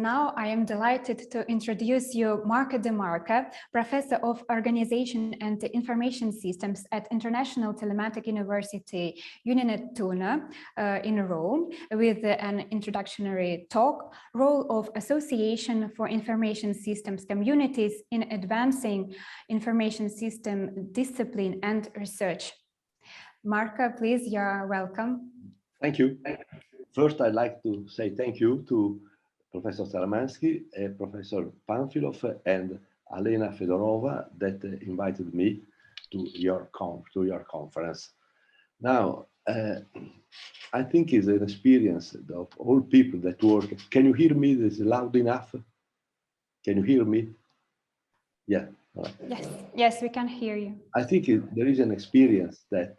now I am delighted to introduce you Marco De Marca, Professor of Organization and Information Systems at International Telematic University UNINETTUNO in Rome, with an introductory talk, Role of Association for Information Systems Communities in Advancing Information System Discipline and Research. Marco, please, you're welcome. Thank you. First, I'd like to say thank you to Professor Saramansky, Professor Panfilov, and Alena Fedorova that invited me to your conference. Now, I think it's an experience of all people that work. Can you hear me? Is it loud enough? Can you hear me? Yeah. Yes, yes, we can hear you. I think there is an experience that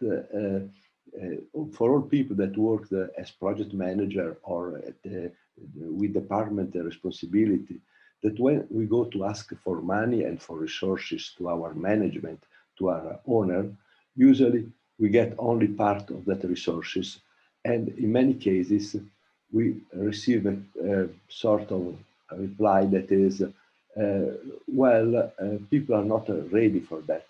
for all people that work as project manager or with department responsibility, that when we go to ask for money and for resources to our management, to our owner, usually we get only part of that resources. And in many cases, we receive a sort of a reply that is, people are not ready for that.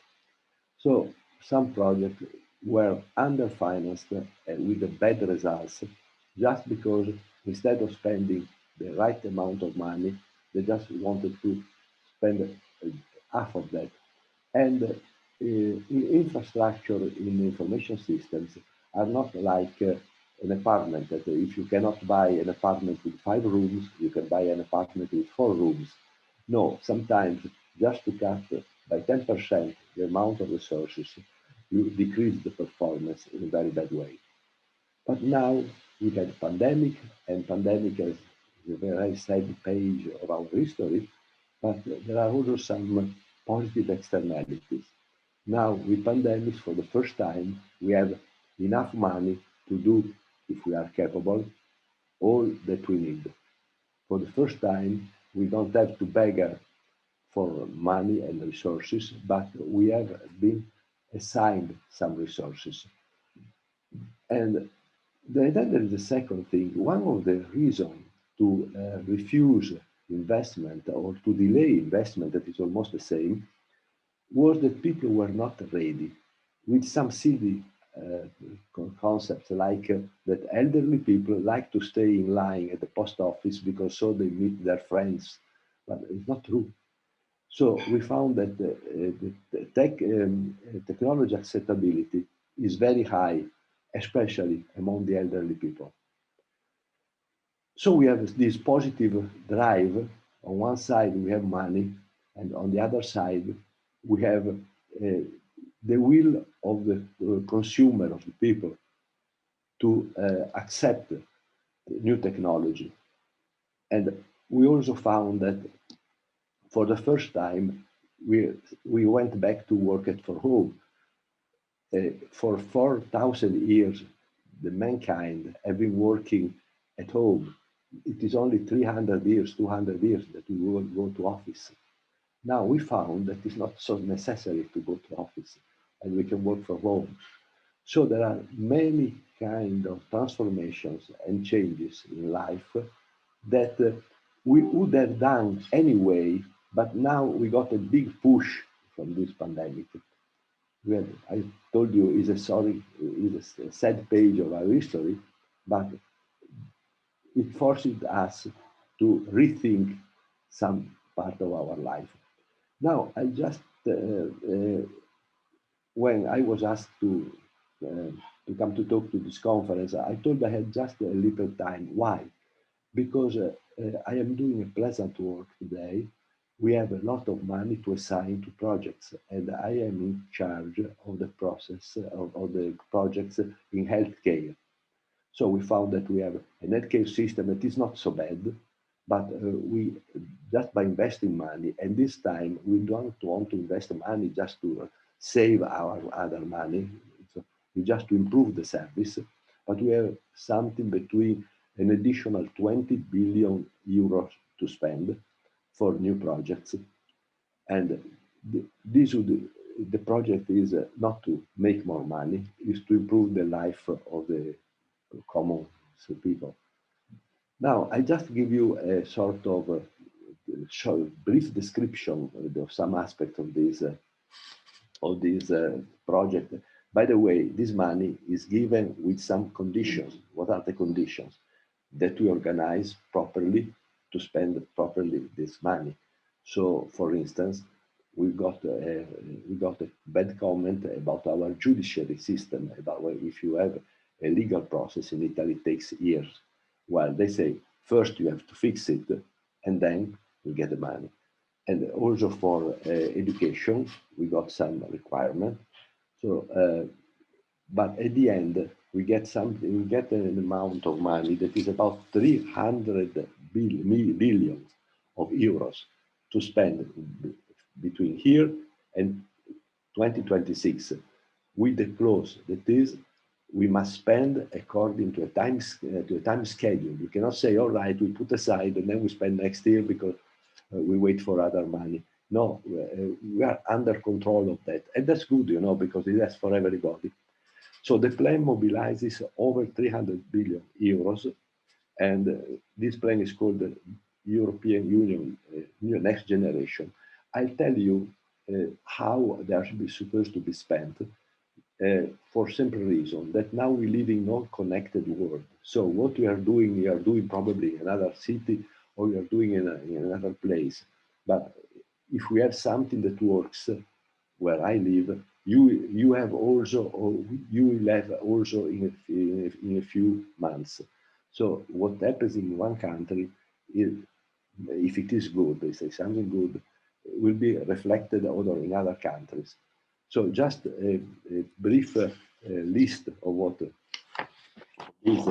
So some projects were underfinanced with the bad results, just because instead of spending the right amount of money, they just wanted to spend half of that. And infrastructure in information systems are not like an apartment, that if you cannot buy an apartment with 5 rooms, you can buy an apartment with 4 rooms. No, sometimes just to cut by 10% the amount of resources, you decrease the performance in a very bad way. But now we had pandemic, and pandemic is a very sad page of our history, but there are also some positive externalities. Now with pandemics, for the first time, we have enough money to do, if we are capable, all that we need. For the first time, we don't have to beg for money and resources, but we have been assigned some resources. And then there is the second thing. One of the reasons to refuse investment or to delay investment, that is almost the same, was that people were not ready with some silly concepts like that elderly people like to stay in line at the post office because so they meet their friends, but it's not true. So we found that the technology acceptability is very high, especially among the elderly people. So we have this positive drive. On one side, we have money, and on the other side, we have the will of the consumer, of the people, to accept new technology. And we also found that for the first time, we went back to work for home. For 4,000 years, the mankind have been working at home. It is only 300 years, 200 years that we will go to office. Now we found that it's not so necessary to go to office, and we can work from home. So there are many kind of transformations and changes in life that we would have done anyway, but now we got a big push from this pandemic. I told you, is a sad page of our history, but it forced us to rethink some part of our life. Now, I just, when I was asked to come to talk to this conference, I told I had just a little time. Why? Because I am doing a pleasant work today. We have a lot of money to assign to projects, and I am in charge of the process of the projects in healthcare. So we found that we have a healthcare system that is not so bad, but we just by investing money, and this time we don't want to invest money just to save our other money, so we just to improve the service, but we have something between an additional 20 billion euros to spend for new projects. And the project is not to make more money, is to improve the life of the common people. Now, I just give you a sort of brief description of some aspect of this project. By the way, this money is given with some conditions. What are the conditions? That we organize properly to spend properly this money. So, for instance, we got a bad comment about our judiciary system, about if you have a legal process in Italy, it takes years. Well, they say first you have to fix it, and then you get the money. And also for education, we got some requirement. So, but at the end, we get something. We get an amount of money that is about 300 billion of euros to spend between here and 2026 with the clause that is we must spend according to a time schedule. You cannot say, all right, we put aside and then we spend next year because we wait for other money. No, we are under control of that. And that's good, you know, because that's for everybody. So the plan mobilizes over 300 billion euros. And this plan is called the European Union Next Generation. I'll tell you how they are supposed to be spent for simple reason that now we live in non-connected world. So what we are doing probably in another city or you are doing in another place. But if we have something that works where I live, you have also, or you will have also in a few months. So what happens in one country is, if it is good, they say something good, will be reflected in other countries. So just a brief list of what is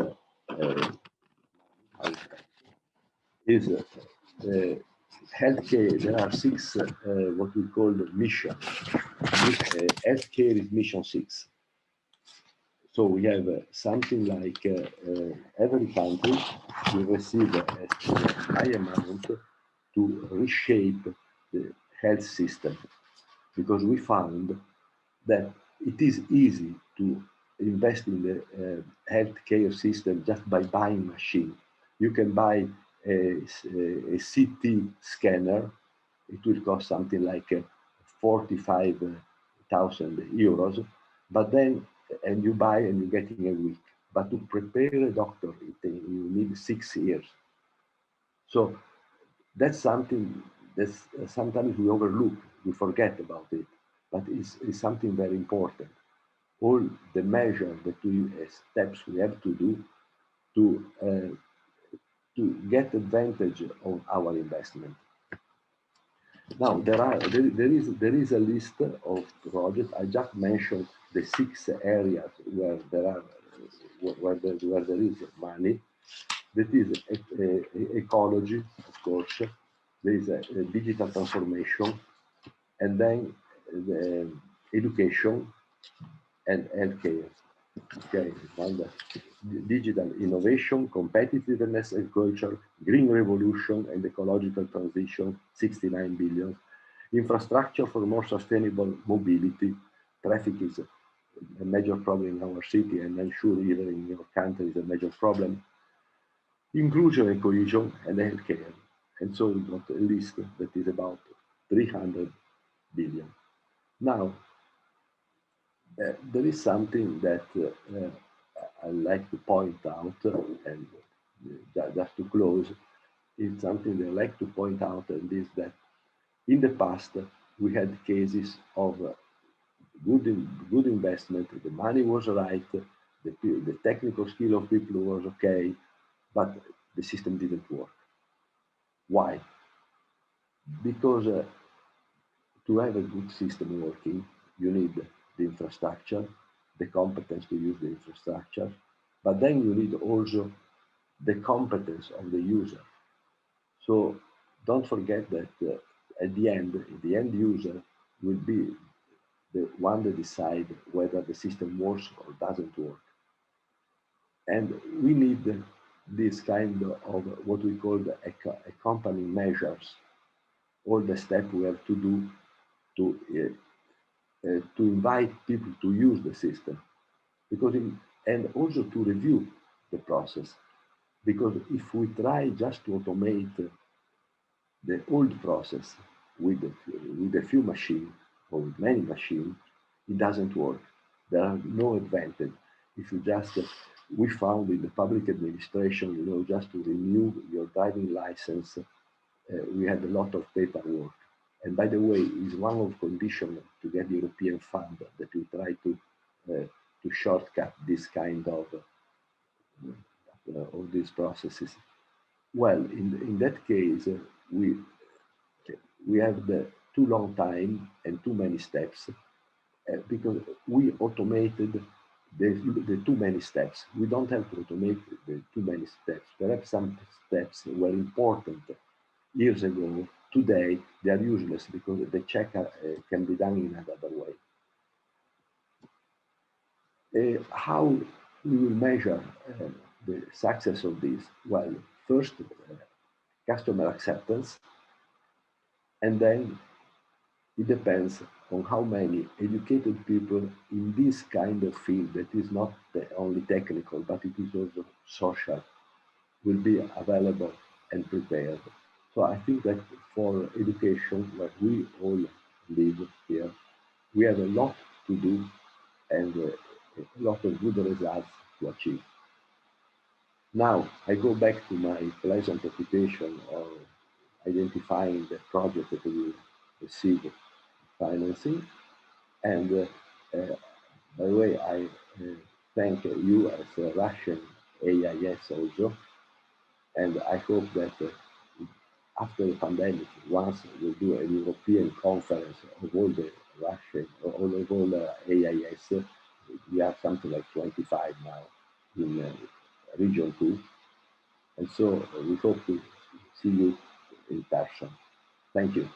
healthcare. There are six what we call mission. Healthcare is mission 6. So we have something like every country will receive a high amount to reshape the health system, because we found that it is easy to invest in the healthcare system just by buying machine. You can buy a CT scanner. It will cost something like 45,000 euros, but then, and you buy and you get in a week. But to prepare a doctor, you need 6 years. So that's something that sometimes we overlook, we forget about it, but it's something very important. All the measures that steps we have to do to get advantage of our investment. Now there is a list of projects. I just mentioned the 6 areas where there is money. That is ecology, of course. There is a digital transformation, and then the education and healthcare. Okay, and digital innovation, competitiveness and culture, green revolution and ecological transition, 69 billion. Infrastructure for more sustainable mobility. Traffic is a major problem in our city, and I'm sure even in your country is a major problem. Inclusion and cohesion and healthcare. And so we got a list that is about 300 billion. Now, there is something that I like to point out, and just to close, it's something that I like to point out, and is that in the past we had cases of good investment, the money was right, the technical skill of people was okay, but the system didn't work. Why? Because to have a good system working, you need the infrastructure, the competence to use the infrastructure, but then you need also the competence of the user. So don't forget that at the end user will be the one that decides whether the system works or doesn't work. And we need this kind of what we call the accompanying measures, all the steps we have to do to invite people to use the system, because and also to review the process, Because if we try just to automate the old process with a few machines or with many machines, it doesn't work. There are no advantage. If you just, we found in the public administration, you know, just to renew your driving license, we had a lot of paperwork. And by the way, it's one of conditions to get European fund that we try to shortcut this kind of these processes. Well, in that case, we have the too long time and too many steps because we automated the too many steps. We don't have to automate the too many steps. Perhaps some steps were important years ago. Today, they are useless because the check can be done in another way. How we will measure the success of this? Well, first, customer acceptance, and then it depends on how many educated people in this kind of field that is not only technical, but it is also social, will be available and prepared. So I think that for education, where we all live here, we have a lot to do and a lot of good results to achieve. Now, I go back to my pleasant occupation of identifying the project that will receive financing. And by the way, I thank you as a Russian AIS also. And I hope that after the pandemic, once we do a European conference of all the Russian, of all the AIS, we have something like 25 now in region 2. And so we hope to see you in person. Thank you.